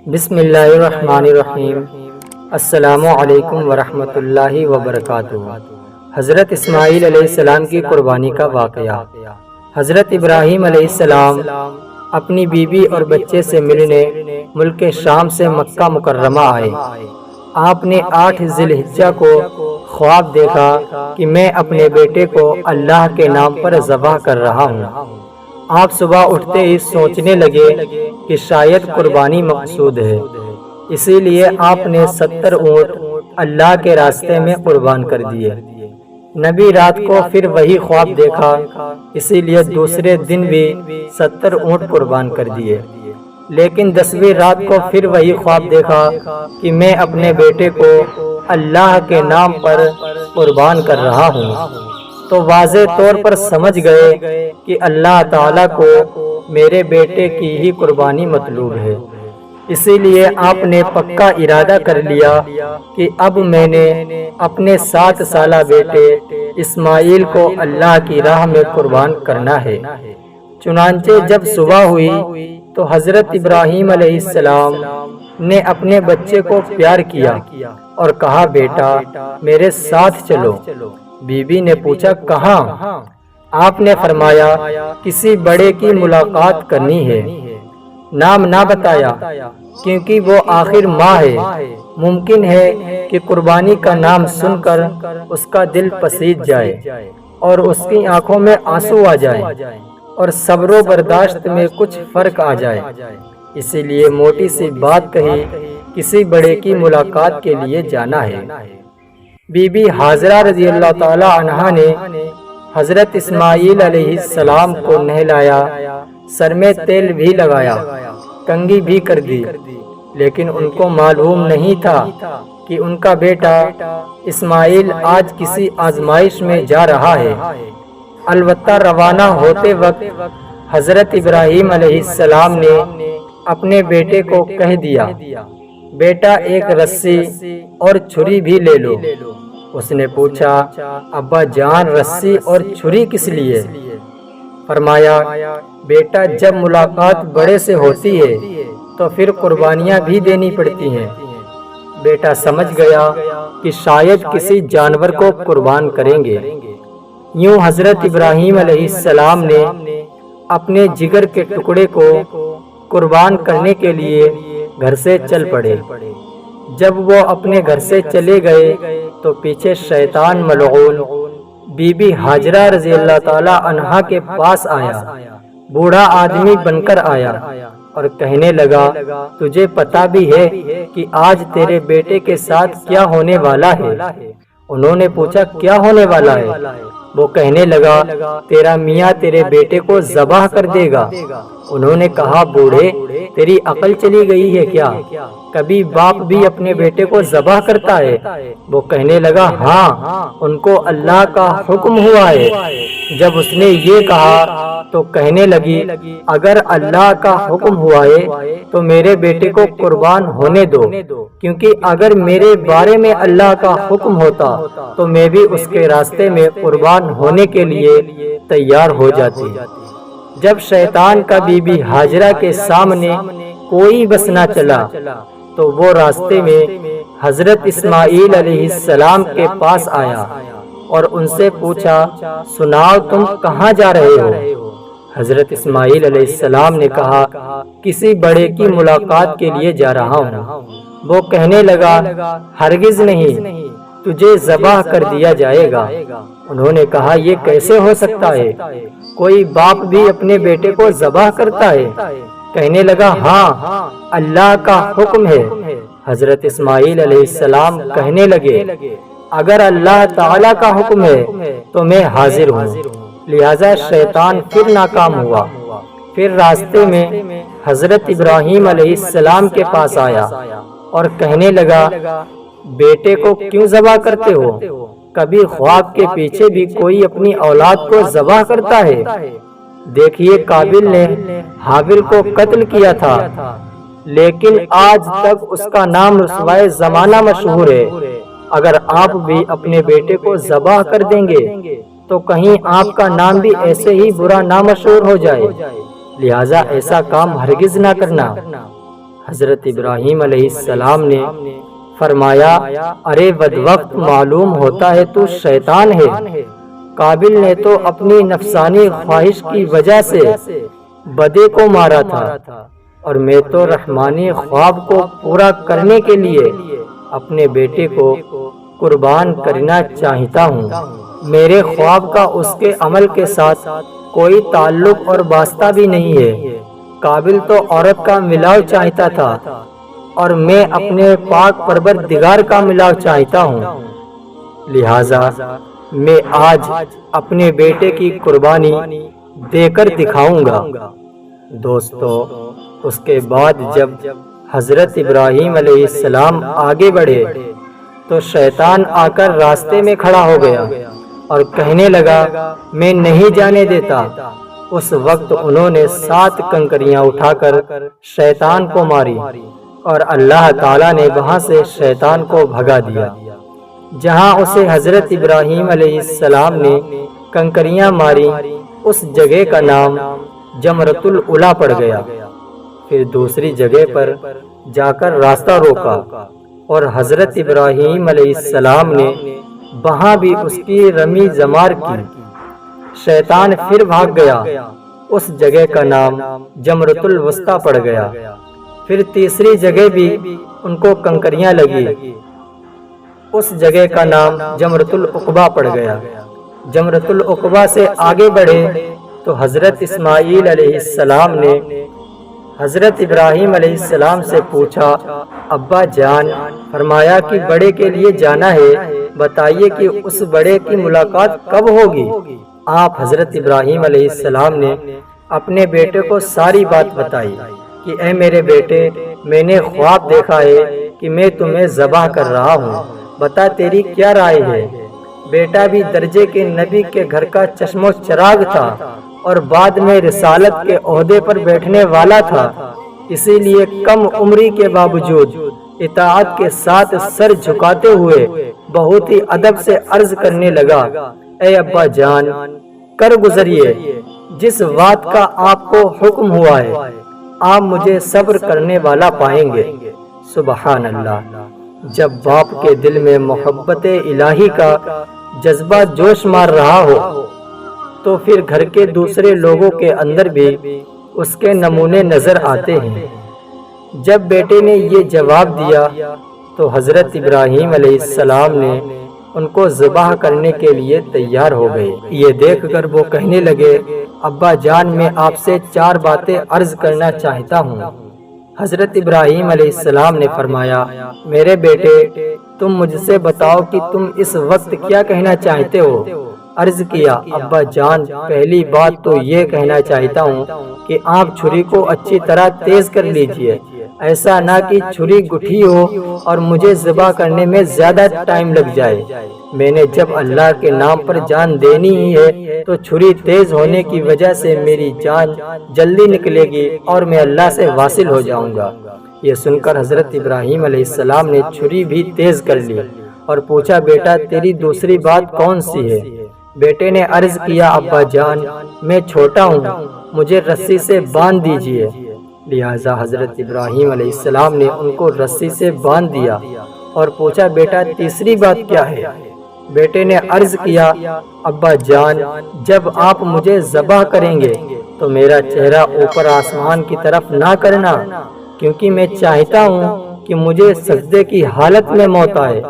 بسم اللہ الرحمن الرحیم۔ السلام علیکم ورحمۃ اللہ وبرکاتہ۔ حضرت اسماعیل علیہ السلام کی قربانی کا واقعہ۔ حضرت ابراہیم علیہ السلام اپنی بیوی اور بچے سے ملنے ملک شام سے مکہ مکرمہ آئے۔ آپ نے 8 ذی الحجہ کو خواب دیکھا کہ میں اپنے بیٹے کو اللہ کے نام پر ذبح کر رہا ہوں۔ آپ صبح اٹھتے ہی سوچنے لگے کہ شاید قربانی مقصود ہے، اسی لیے آپ نے 70 اونٹ اللہ کے راستے میں قربان کر دیے۔ نبی رات کو پھر وہی خواب دیکھا، اسی لیے دوسرے دن بھی 70 اونٹ قربان کر دیے، لیکن 10ویں رات کو پھر وہی خواب دیکھا کہ میں اپنے بیٹے کو اللہ کے نام پر قربان کر رہا ہوں۔ تو واضح طور پر سمجھ گئے کہ اللہ تعالیٰ کو میرے بیٹے کی ہی قربانی مطلوب ہے، اسی لیے آپ نے پکا ارادہ کر لیا کہ اب میں نے اپنے 7 سالہ بیٹے اسماعیل کو اللہ کی راہ میں قربان کرنا ہے۔ چنانچہ جب صبح ہوئی تو حضرت ابراہیم علیہ السلام نے اپنے بچے کو پیار کیا اور کہا، بیٹا میرے ساتھ چلو۔ بی بی نے پوچھا، کہاں؟ آپ نے فرمایا، کسی بڑے کی ملاقات کرنی ہے۔ نام نہ بتایا کیونکہ وہ آخر ماں ہے، ممکن ہے کہ قربانی کا نام سن کر اس کا دل پسیج جائے اور اس کی آنکھوں میں آنسو آ جائے اور صبر و برداشت میں کچھ فرق آ جائے، اسی لیے موٹی سی بات کہی، کسی بڑے کی ملاقات کے لیے جانا ہے۔ بی بی حاجرہ رضی اللہ تعالی عنہا نے حضرت اسماعیل علیہ السلام کو نہلایا، سر میں تیل بھی لگایا، کنگھی بھی کر دی، لیکن ان کو معلوم نہیں تھا کہ ان کا بیٹا اسماعیل آج کسی آزمائش میں جا رہا ہے۔ البتہ روانہ ہوتے وقت حضرت ابراہیم علیہ السلام نے اپنے بیٹے کو کہہ دیا، بیٹا ایک رسی اور چھری بھی لے لو۔ اس نے پوچھا، ابا جان رسی اور چھری کس لیے؟ فرمایا، بیٹا جب ملاقات بڑے سے ہوتی ہے تو پھر قربانیاں بھی دینی پڑتی ہیں۔ بیٹا سمجھ گیا کہ شاید کسی جانور کو قربان کریں گے۔ یوں حضرت ابراہیم علیہ السلام نے اپنے جگر کے ٹکڑے کو قربان کرنے کے لیے گھر سے چل پڑے۔ جب وہ اپنے گھر سے چلے گئے تو پیچھے شیطان ملعون بی بی حاجرہ رضی اللہ تعالی عنہا کے پاس آیا، بوڑھا آدمی بن کر آیا اور کہنے لگا، تجھے پتہ بھی ہے کہ آج تیرے بیٹے کے ساتھ کیا ہونے والا ہے؟ انہوں نے پوچھا، کیا ہونے والا ہے؟ وہ کہنے لگا، تیرا میاں تیرے بیٹے کو ذبح کر دے گا۔ انہوں نے کہا، بوڑھے تیری عقل چلی گئی ہے کیا؟ کبھی باپ بھی اپنے بیٹے کو ذبح کرتا ہے؟ وہ کہنے لگا، ہاں ان کو اللہ کا حکم ہوا ہے۔ جب اس نے یہ کہا تو کہنے لگی، اگر اللہ کا حکم ہوا ہے تو میرے بیٹے کو قربان ہونے دو، کیونکہ اگر میرے بارے میں اللہ کا حکم ہوتا تو میں بھی اس کے راستے میں قربان ہونے کے لیے تیار ہو جاتی۔ جب شیطان کا بی بی حاجرہ کے سامنے کوئی بس نہ چلا تو وہ راستے میں حضرت اسماعیل علیہ السلام کے پاس آیا اور ان سے پوچھا، سناؤ تم کہاں جا رہے ہو؟ حضرت اسماعیل علیہ السلام نے کہا، کسی بڑے کی ملاقات کے لیے جا رہا ہوں۔ وہ کہنے لگا، ہرگز نہیں، تجھے ذبح کر دیا جائے گا۔ انہوں نے کہا، یہ کیسے ہو سکتا ہے؟ کوئی باپ بھی اپنے بیٹے کو ذبح کرتا ہے؟ کہنے لگا، ہاں اللہ کا حکم ہے۔ حضرت اسماعیل علیہ السلام کہنے لگے، اگر اللہ تعالیٰ کا حکم ہے تو میں حاضر ہوں۔ لہذا شیطان پھر ناکام ہوا۔ پھر راستے میں حضرت ابراہیم علیہ السلام کے پاس آیا اور کہنے لگا، بیٹے کو کیوں ذبح کرتے ہو؟ کبھی خواب کے پیچھے بھی کوئی اپنی اولاد کو ذبح کرتا ہے؟ دیکھیے قابل نے حابل کو قتل کیا تھا، لیکن آج تک اس کا نام رسوائے زمانہ مشہور ہے۔ اگر آپ بھی اپنے بیٹے کو ذبح کر دیں گے تو کہیں آپ کا نام بھی ایسے ہی برا نامشہور ہو جائے، لہٰذا ایسا کام ہرگز نہ کرنا۔ حضرت ابراہیم علیہ السلام نے فرمایا ارے بدوقت معلوم ہوتا ہے تو شیطان ہے۔ قابل نے تو اپنی نفسانی خواہش کی وجہ سے بدے کو مارا تھا اور میں تو رحمانی خواب کو پورا کرنے کے لیے اپنے بیٹے کو قربان کرنا چاہتا ہوں۔ میرے خواب کا اس کے عمل کے ساتھ کوئی تعلق اور واسطہ بھی نہیں ہے۔ قابل تو عورت کا ملاؤ چاہتا تھا اور میں اپنے پاک پروردگار کا ملاؤ چاہتا ہوں، لہذا میں آج اپنے بیٹے کی قربانی دے کر دکھاؤں گا۔ دوستو، اس کے بعد جب حضرت ابراہیم علیہ السلام آگے بڑھے تو شیطان آ کر راستے میں کھڑا ہو گیا اور کہنے لگا میں نہیں جانے دیتا۔ اس وقت انہوں نے 7 کنکریاں اٹھا کر شیطان کو ماری اور اللہ تعالیٰ نے وہاں سے شیطان کو بھگا دیا۔ جہاں اسے حضرت ابراہیم علیہ السلام نے کنکریاں ماری اس جگہ کا نام جمرۃ العلا پڑ گیا۔ پھر دوسری جگہ پر جا کر راستہ روکا اور حضرت ابراہیم علیہ السلام نے وہاں بھی اس کی رمی زمار کی۔ شیطان پھر بھاگ گیا، اس جگہ کا نام جمرۃ الوسطی پڑ گیا۔ پھر تیسری جگہ بھی ان کو کنکریاں لگی، اس جگہ کا نام جمرۃ العقبہ پڑ گیا۔ جمرۃ العقبہ سے آگے بڑھے تو حضرت اسماعیل علیہ السلام نے حضرت ابراہیم علیہ السلام سے پوچھا ابا جان، فرمایا کہ بڑے کے لیے جانا ہے، بتائیے کہ اس بڑے کی ملاقات کب ہوگی؟ آپ حضرت ابراہیم علیہ السلام نے اپنے بیٹے کو ساری بات بتائی کہ اے میرے بیٹے، میں نے خواب دیکھا ہے کہ میں تمہیں ذبح کر رہا ہوں، بتا تیری کیا رائے ہے؟ بیٹا بھی درجے کے نبی کے گھر کا چشم و چراغ تھا اور بعد میں رسالت کے عہدے پر بیٹھنے والا تھا، اسی لیے کم عمری کے باوجود اطاعت کے ساتھ سر جھکاتے ہوئے بہت ہی ادب سے عرض کرنے لگا اے ابا جان، کر گزریے، جس بات کا آپ کو حکم ہوا ہے آپ مجھے صبر کرنے والا پائیں گے۔ سبحان اللہ۔ جب باپ کے دل میں محبت الہی کا جذبہ جوش مار رہا ہو تو پھر گھر کے دوسرے لوگوں کے اندر بھی اس کے نمونے نظر آتے ہیں۔ جب بیٹے نے یہ جواب دیا تو حضرت ابراہیم علیہ السلام نے ان کو ذبح کرنے کے لیے تیار ہو گئے۔ یہ دیکھ کر وہ کہنے لگے ابا جان، میں آپ سے 4 باتیں عرض کرنا چاہتا ہوں۔ حضرت ابراہیم علیہ السلام نے فرمایا میرے بیٹے، تم مجھ سے بتاؤ کہ تم اس وقت کیا کہنا چاہتے ہو؟ عرض کیا ابا جان، پہلی بات تو یہ کہنا چاہتا ہوں کہ آپ چھری کو اچھی طرح تیز کر لیجئے، ایسا نہ کہ چھری گٹھی ہو اور مجھے ذبح کرنے میں زیادہ ٹائم لگ جائے۔ میں نے جب اللہ کے نام پر جان دینی ہی ہے تو چھری تیز ہونے کی وجہ سے میری جان جلدی نکلے گی اور میں اللہ سے واصل ہو جاؤں گا۔ یہ سن کر حضرت ابراہیم علیہ السلام نے چھری بھی تیز کر لی اور پوچھا بیٹا تیری دوسری بات کون سی ہے؟ بیٹے نے عرض کیا ابا جان، میں چھوٹا ہوں، مجھے رسی سے باندھ دیجئے۔ لہذا حضرت ابراہیم علیہ السلام نے ان کو رسی سے باندھ دیا اور پوچھا بیٹا تیسری بات کیا ہے؟ بیٹے نے عرض کیا ابا جان، جب آپ مجھے ذبح کریں گے تو میرا چہرہ اوپر آسمان کی طرف نہ کرنا، کیونکہ میں چاہتا ہوں کہ مجھے سجدے کی حالت میں موت آئے۔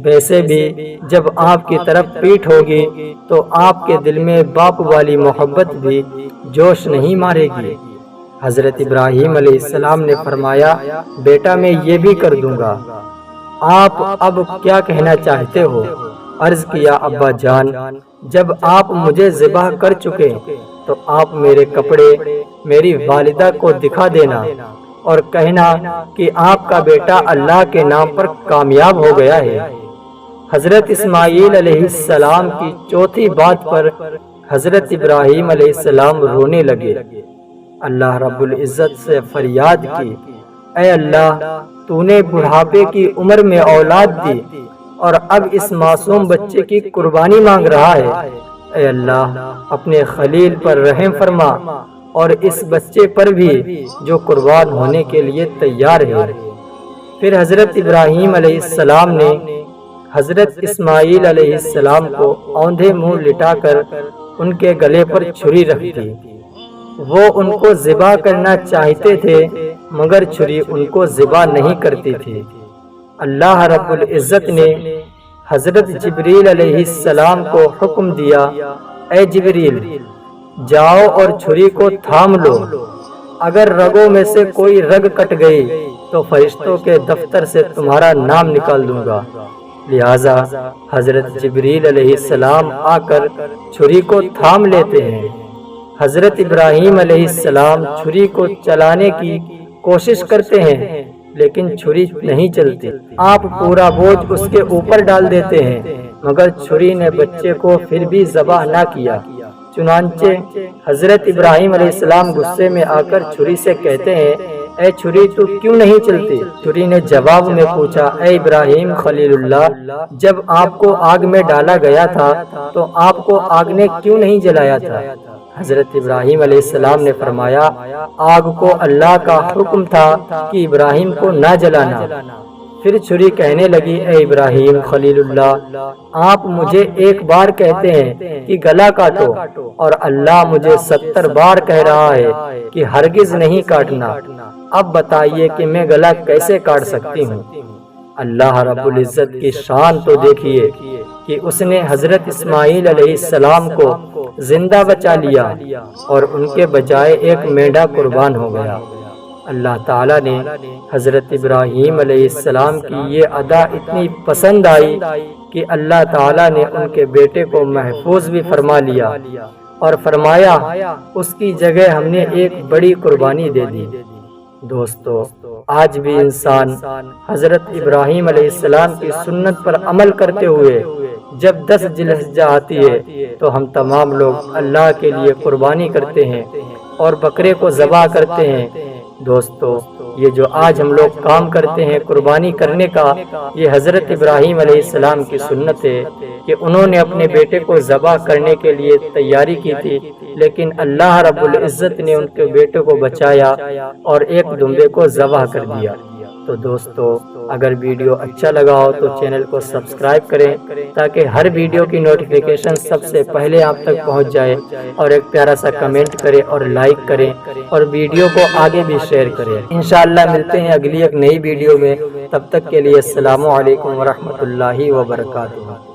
ویسے بھی جب آپ کی طرف پیٹھ ہوگی تو آپ کے دل میں باپ والی محبت بھی جوش نہیں مارے گی۔ حضرت ابراہیم علیہ السلام نے فرمایا بیٹا میں یہ بھی کر دوں گا، آپ اب کیا کہنا چاہتے ہو؟ عرض کیا ابا جان، جب آپ مجھے ذبح کر چکے تو آپ میرے کپڑے میری والدہ کو دکھا دینا اور کہنا کہ آپ کا بیٹا اللہ کے نام پر کامیاب ہو گیا ہے۔ حضرت اسماعیل علیہ السلام کی چوتھی بات پر حضرت ابراہیم علیہ السلام رونے لگے، اللہ رب العزت سے فریاد کی اے اللہ، تو نے بڑھاپے کی عمر میں اولاد دی اور اب اس معصوم بچے کی قربانی مانگ رہا ہے، اے اللہ اپنے خلیل پر رحم فرما اور اس بچے پر بھی جو قربان ہونے کے لیے تیار ہے۔ پھر حضرت ابراہیم علیہ السلام نے حضرت اسماعیل علیہ السلام کو اوندھے منہ لٹا کر ان کے گلے پر چھری رکھ دی۔ وہ ان کو ذبح کرنا چاہتے تھے مگر چھری ان کو ذبح نہیں کرتی تھی۔ اللہ رب العزت نے حضرت جبریل علیہ السلام کو حکم دیا، اے جبریل جاؤ اور چھری کو تھام لو، اگر رگوں میں سے کوئی رگ کٹ گئی تو فرشتوں کے دفتر سے تمہارا نام نکال دوں گا۔ لہذا حضرت جبریل علیہ السلام آ کر چھری کو تھام لیتے ہیں۔ حضرت ابراہیم علیہ السلام چھری کو چلانے کی کوشش کرتے ہیں لیکن چھری نہیں چلتی۔ آپ پورا بوجھ اس کے اوپر ڈال دیتے ہیں مگر چھری نے بچے کو پھر بھی ذبح نہ کیا۔ چنانچہ حضرت ابراہیم علیہ السلام غصے میں آ کر چھری سے کہتے ہیں، اے چھری تو کیوں نہیں چلتی؟ چھری نے جواب میں پوچھا، اے ابراہیم خلیل اللہ، جب آپ کو آگ میں ڈالا گیا تھا تو آپ کو آگ نے کیوں نہیں جلایا تھا؟ حضرت ابراہیم علیہ السلام نے فرمایا، آگ کو اللہ کا حکم تھا کہ ابراہیم کو نہ جلانا۔ پھر چھری کہنے لگی، اے ابراہیم خلیل اللہ، آپ مجھے ایک بار کہتے ہیں کہ گلا کاٹو اور اللہ مجھے 70 بار کہہ رہا ہے کہ ہرگز نہیں کاٹنا، اب بتائیے کہ میں گلا کیسے کاٹ سکتی ہوں؟ اللہ رب العزت کی شان تو دیکھیے کہ اس نے حضرت اسماعیل علیہ السلام کو زندہ بچا لیا اور ان کے بجائے ایک مینڈا قربان ہو گیا۔ اللہ تعالیٰ نے حضرت ابراہیم علیہ السلام کی یہ ادا اتنی پسند آئی کہ اللہ تعالیٰ نے ان کے بیٹے کو محفوظ بھی فرما لیا اور فرمایا اس کی جگہ ہم نے ایک بڑی قربانی دے دی۔ دوستو، آج بھی انسان حضرت ابراہیم علیہ السلام کی سنت پر عمل کرتے ہوئے جب 10 ذی الحجہ آتی ہے تو ہم تمام لوگ اللہ کے لیے قربانی کرتے ہیں اور بکرے کو ذبح کرتے ہیں۔ دوستو، یہ جو آج ہم لوگ کام کرتے ہیں قربانی کرنے کا، یہ حضرت ابراہیم علیہ السلام کی سنت ہے کہ انہوں نے اپنے بیٹے کو ذبح کرنے کے لیے تیاری کی تھی، لیکن اللہ رب العزت نے ان کے بیٹے کو بچایا اور ایک دمبے کو ذبح کر دیا۔ تو دوستو، اگر ویڈیو اچھا لگا ہو تو چینل کو سبسکرائب کریں تاکہ ہر ویڈیو کی نوٹیفیکیشن سب سے پہلے آپ تک پہنچ جائے، اور ایک پیارا سا کمنٹ کریں اور لائک کریں اور ویڈیو کو آگے بھی شیئر کریں۔ انشاءاللہ ملتے ہیں اگلی ایک نئی ویڈیو میں، تب تک کے لیے السلام علیکم ورحمۃ اللہ وبرکاتہ۔